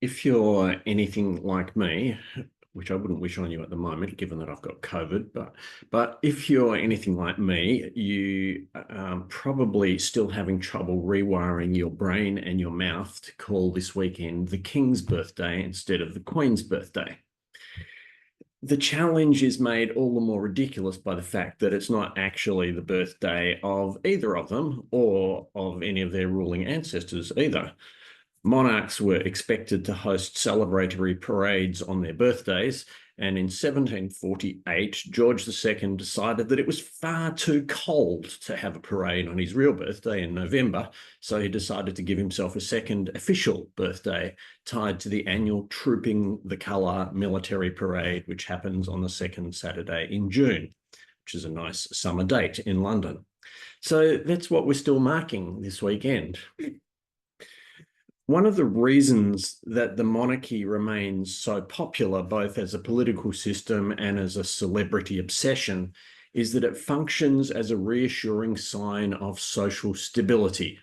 If you're anything like me, which I wouldn't wish on you at the moment, given that I've got COVID, but if you're anything like me, you probably still having trouble rewiring your brain and your mouth to call this weekend the King's birthday instead of the Queen's birthday. The challenge is made all the more ridiculous by the fact that it's not actually the birthday of either of them or of any of their ruling ancestors either. Monarchs were expected to host celebratory parades on their birthdays, and in 1748, George II decided that it was far too cold to have a parade on his real birthday in November, so he decided to give himself a second official birthday tied to the annual Trooping the Colour military parade, which happens on the second Saturday in June, which is a nice summer date in London. So that's what we're still marking this weekend. One of the reasons that the monarchy remains so popular, both as a political system and as a celebrity obsession, is that it functions as a reassuring sign of social stability.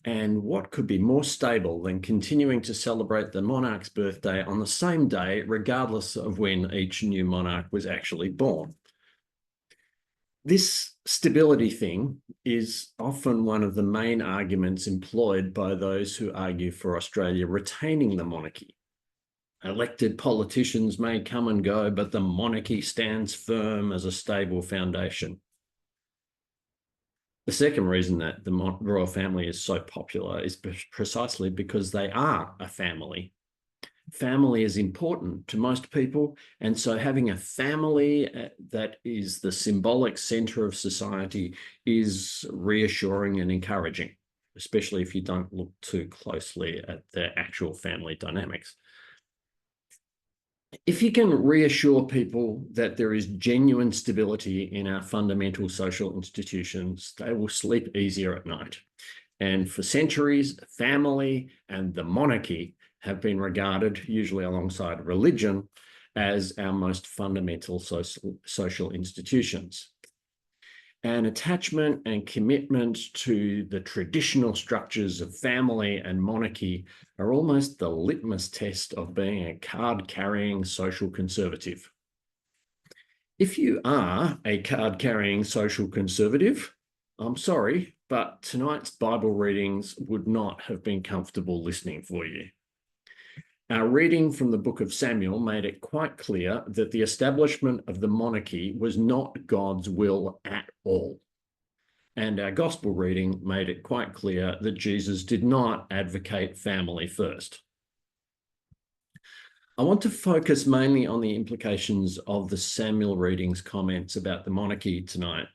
And what could be more stable than continuing to celebrate the monarch's birthday on the same day, regardless of when each new monarch was actually born? This stability thing is often one of the main arguments employed by those who argue for Australia retaining the monarchy. Elected politicians may come and go, but the monarchy stands firm as a stable foundation. The second reason that the royal family is so popular is precisely because they are a family. Family is important to most people, and so having a family that is the symbolic center of society is reassuring and encouraging, especially if you don't look too closely at the actual family dynamics. If you can reassure people that there is genuine stability in our fundamental social institutions, they will sleep easier at night. And for centuries, family and the monarchy have been regarded, usually alongside religion, as our most fundamental social institutions. And attachment and commitment to the traditional structures of family and monarchy are almost the litmus test of being a card-carrying social conservative. If you are a card-carrying social conservative, I'm sorry, but tonight's Bible readings would not have been comfortable listening for you. Our reading from the book of Samuel made it quite clear that the establishment of the monarchy was not God's will at all. And our gospel reading made it quite clear that Jesus did not advocate family first. I want to focus mainly on the implications of the Samuel reading's comments about the monarchy tonight.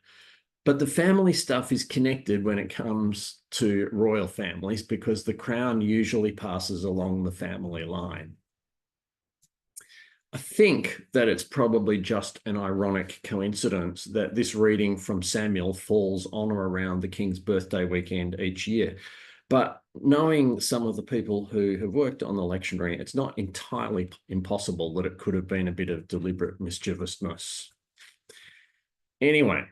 But the family stuff is connected when it comes to royal families because the crown usually passes along the family line. I think that it's probably just an ironic coincidence that this reading from Samuel falls on or around the King's birthday weekend each year. But knowing some of the people who have worked on the lectionary, it's not entirely impossible that it could have been a bit of deliberate mischievousness. Anyway,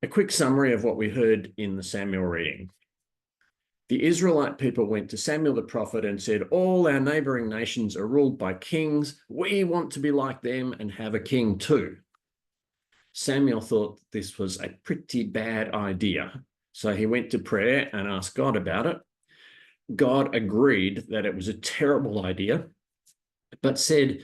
a quick summary of what we heard in the Samuel reading. The Israelite people went to Samuel the prophet and said, all our neighboring nations are ruled by kings. We want to be like them and have a king too. Samuel thought this was a pretty bad idea, so he went to prayer and asked God about it. God agreed that it was a terrible idea, but said,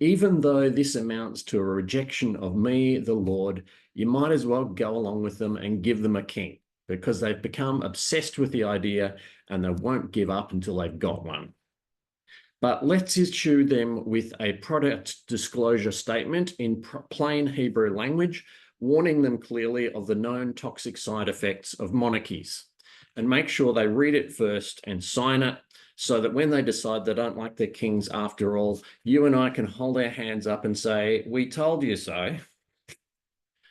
even though this amounts to a rejection of me, the Lord, you might as well go along with them and give them a king, because they've become obsessed with the idea and they won't give up until they've got one. But let's issue them with a product disclosure statement in plain Hebrew language, warning them clearly of the known toxic side effects of monarchies, and make sure they read it first and sign it, so that when they decide they don't like their kings after all, you and I can hold our hands up and say, we told you so.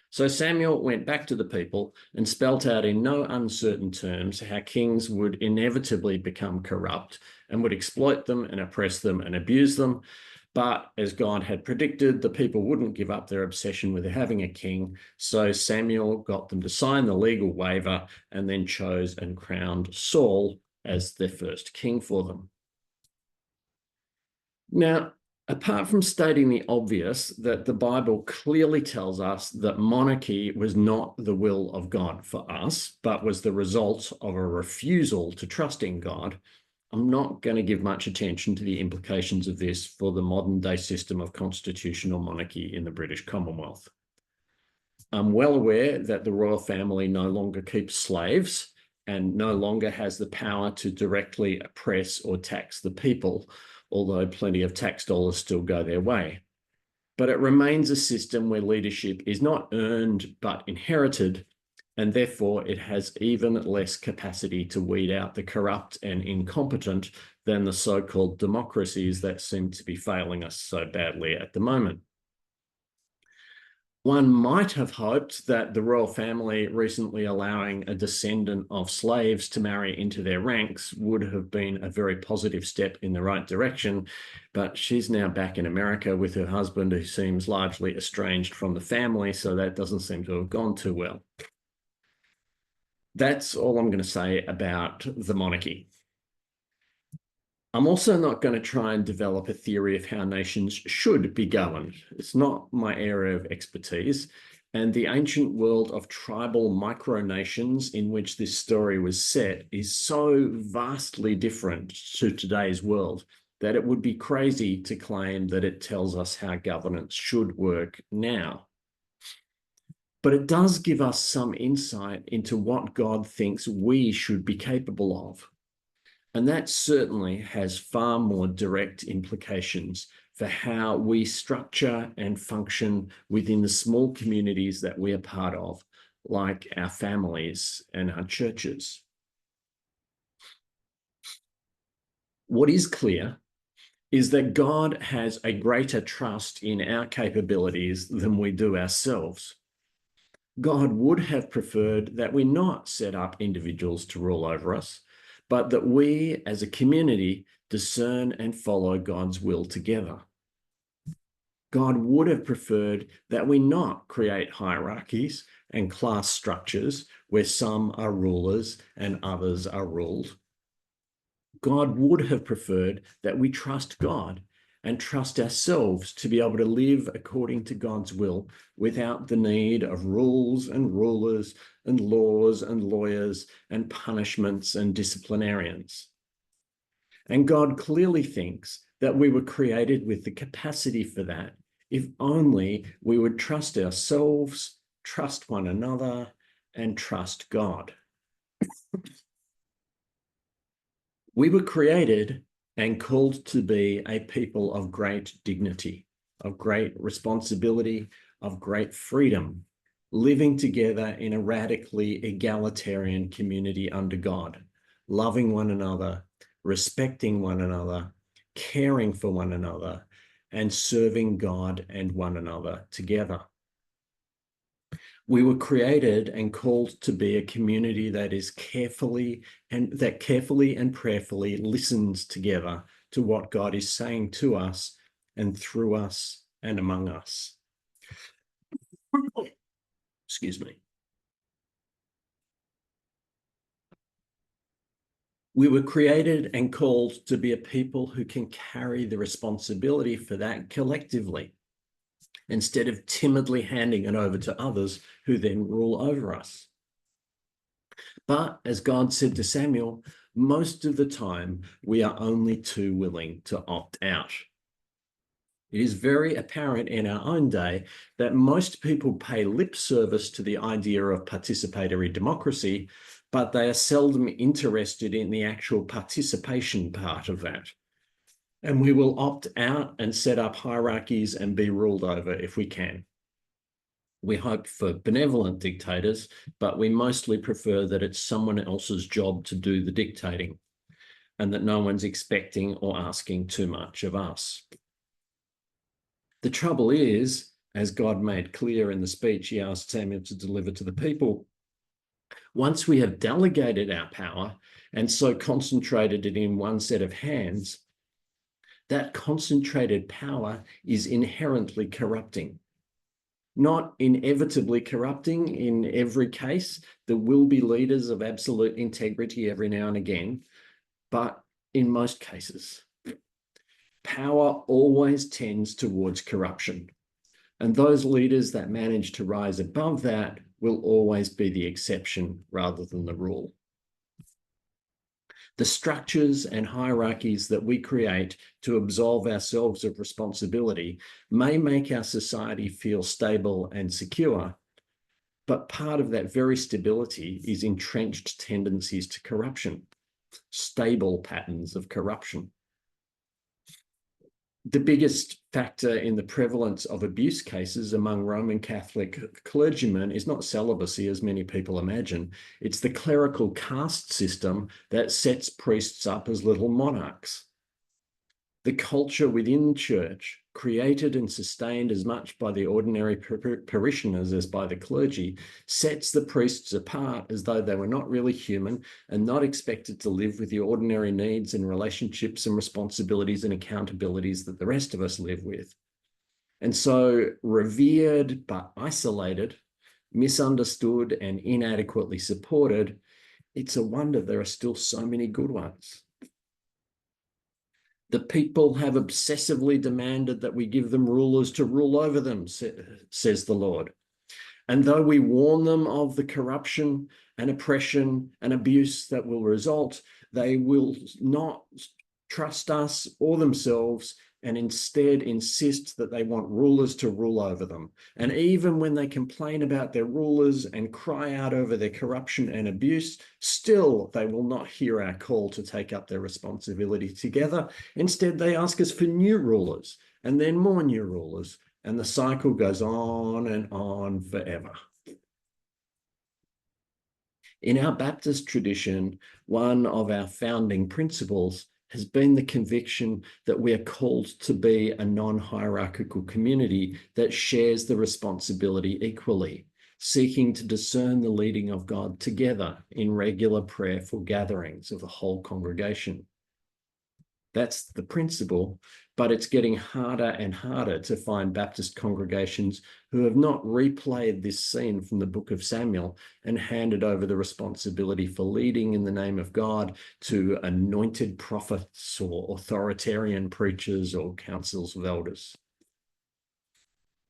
So Samuel went back to the people and spelt out in no uncertain terms how kings would inevitably become corrupt and would exploit them and oppress them and abuse them. But as God had predicted, the people wouldn't give up their obsession with having a king. So Samuel got them to sign the legal waiver and then chose and crowned Saul as their first king for them. Now, apart from stating the obvious that the Bible clearly tells us that monarchy was not the will of God for us, but was the result of a refusal to trust in God, I'm not going to give much attention to the implications of this for the modern day system of constitutional monarchy in the British Commonwealth. I'm well aware that the royal family no longer keeps slaves and no longer has the power to directly oppress or tax the people, although plenty of tax dollars still go their way. But it remains a system where leadership is not earned but inherited, and therefore it has even less capacity to weed out the corrupt and incompetent than the so-called democracies that seem to be failing us so badly at the moment. One might have hoped that the royal family recently allowing a descendant of slaves to marry into their ranks would have been a very positive step in the right direction, but she's now back in America with her husband, who seems largely estranged from the family, so that doesn't seem to have gone too well. That's all I'm going to say about the monarchy. I'm also not going to try and develop a theory of how nations should be governed. It's not my area of expertise. And the ancient world of tribal micronations in which this story was set is so vastly different to today's world that it would be crazy to claim that it tells us how governance should work now. But it does give us some insight into what God thinks we should be capable of. And that certainly has far more direct implications for how we structure and function within the small communities that we are part of, like our families and our churches. What is clear is that God has a greater trust in our capabilities than we do ourselves. God would have preferred that we not set up individuals to rule over us, but that we as a community discern and follow God's will together. God would have preferred that we not create hierarchies and class structures where some are rulers and others are ruled. God would have preferred that we trust God and trust ourselves to be able to live according to God's will without the need of rules and rulers and laws and lawyers and punishments and disciplinarians. And God clearly thinks that we were created with the capacity for that, if only we would trust ourselves, trust one another, and trust God. We were created and called to be a people of great dignity, of great responsibility, of great freedom, living together in a radically egalitarian community under God, loving one another, respecting one another, caring for one another, and serving God and one another together. We were created and called to be a community that is carefully and prayerfully listens together to what God is saying to us and through us and among us. Excuse me. We were created and called to be a people who can carry the responsibility for that collectively, instead of timidly handing it over to others who then rule over us. But as God said to Samuel, most of the time we are only too willing to opt out. It is very apparent in our own day that most people pay lip service to the idea of participatory democracy, but they are seldom interested in the actual participation part of that. And we will opt out and set up hierarchies and be ruled over if we can. We hope for benevolent dictators, but we mostly prefer that it's someone else's job to do the dictating and that no one's expecting or asking too much of us. The trouble is, as God made clear in the speech he asked Samuel to deliver to the people, once we have delegated our power and so concentrated it in one set of hands, that concentrated power is inherently corrupting. Not inevitably corrupting in every case. There will be leaders of absolute integrity every now and again, but in most cases. Power always tends towards corruption, and those leaders that manage to rise above that will always be the exception rather than the rule. The structures and hierarchies that we create to absolve ourselves of responsibility may make our society feel stable and secure, but part of that very stability is entrenched tendencies to corruption, stable patterns of corruption. The biggest factor in the prevalence of abuse cases among Roman Catholic clergymen is not celibacy, as many people imagine. It's the clerical caste system that sets priests up as little monarchs. The culture within the church, created and sustained as much by the ordinary parishioners as by the clergy, sets the priests apart as though they were not really human and not expected to live with the ordinary needs and relationships and responsibilities and accountabilities that the rest of us live with. And so, revered but isolated, misunderstood and inadequately supported, it's a wonder there are still so many good ones. The people have obsessively demanded that we give them rulers to rule over them, says the Lord. And though we warn them of the corruption and oppression and abuse that will result, they will not trust us or themselves and instead insist that they want rulers to rule over them. And even when they complain about their rulers and cry out over their corruption and abuse, still they will not hear our call to take up their responsibility together. Instead, they ask us for new rulers and then more new rulers, and the cycle goes on and on forever. In our Baptist tradition, one of our founding principles has been the conviction that we are called to be a non-hierarchical community that shares the responsibility equally, seeking to discern the leading of God together in regular prayerful gatherings of the whole congregation. That's the principle, but it's getting harder and harder to find Baptist congregations who have not replayed this scene from the book of Samuel and handed over the responsibility for leading in the name of God to anointed prophets or authoritarian preachers or councils of elders.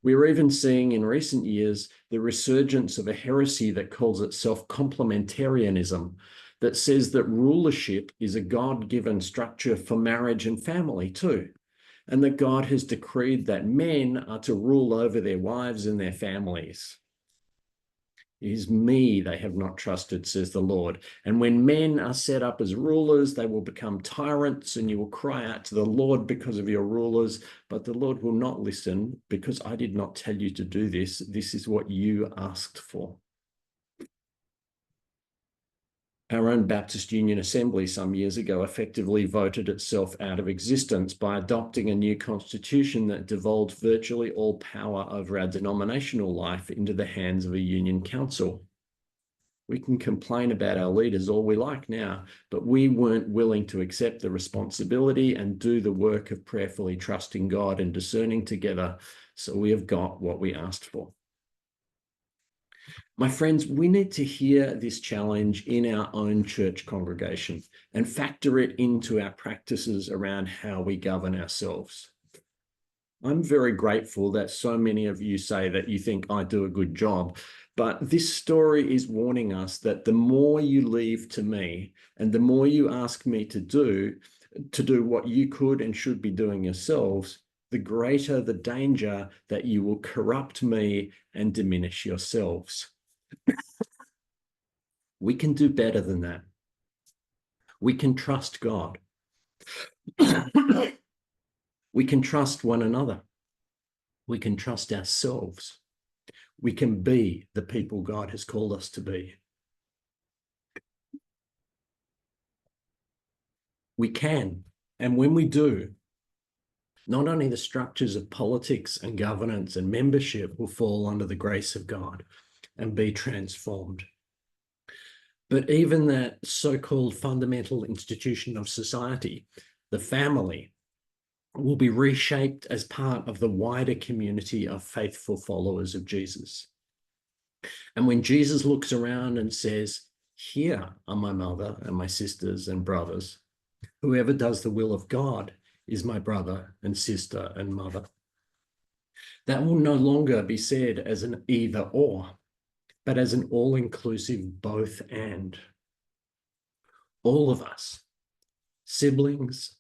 We're even seeing in recent years the resurgence of a heresy that calls itself complementarianism, that says that rulership is a God-given structure for marriage and family too, and that God has decreed that men are to rule over their wives and their families. It is me they have not trusted, says the Lord. And when men are set up as rulers, they will become tyrants, and you will cry out to the Lord because of your rulers, but the Lord will not listen because I did not tell you to do this. This is what you asked for. Our own Baptist Union Assembly some years ago effectively voted itself out of existence by adopting a new constitution that devolved virtually all power over our denominational life into the hands of a union council. We can complain about our leaders all we like now, but we weren't willing to accept the responsibility and do the work of prayerfully trusting God and discerning together, so we have got what we asked for. My friends, we need to hear this challenge in our own church congregation and factor it into our practices around how we govern ourselves. I'm very grateful that so many of you say that you think I do a good job, but this story is warning us that the more you leave to me and the more you ask me to do what you could and should be doing yourselves, the greater the danger that you will corrupt me and diminish yourselves. We can do better than that. We can trust God. We can trust one another. We can trust ourselves. We can be the people God has called us to be. We can, and when we do, not only the structures of politics and governance and membership will fall under the grace of God and be transformed, but even that so-called fundamental institution of society, the family, will be reshaped as part of the wider community of faithful followers of Jesus. And when Jesus looks around and says, "Here are my mother and my sisters and brothers, whoever does the will of God is my brother and sister and mother. That will no longer be said as an either or, but as an all-inclusive both and. All of us, siblings,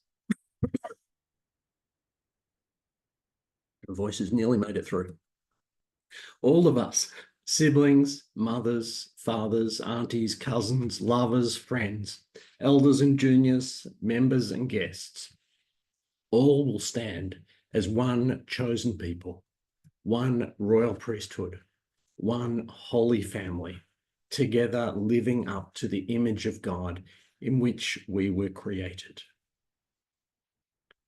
the voice has nearly made it through. All of us, siblings, mothers, fathers, aunties, cousins, lovers, friends, elders and juniors, members and guests, all will stand as one chosen people, one royal priesthood, one holy family, together living up to the image of God in which we were created.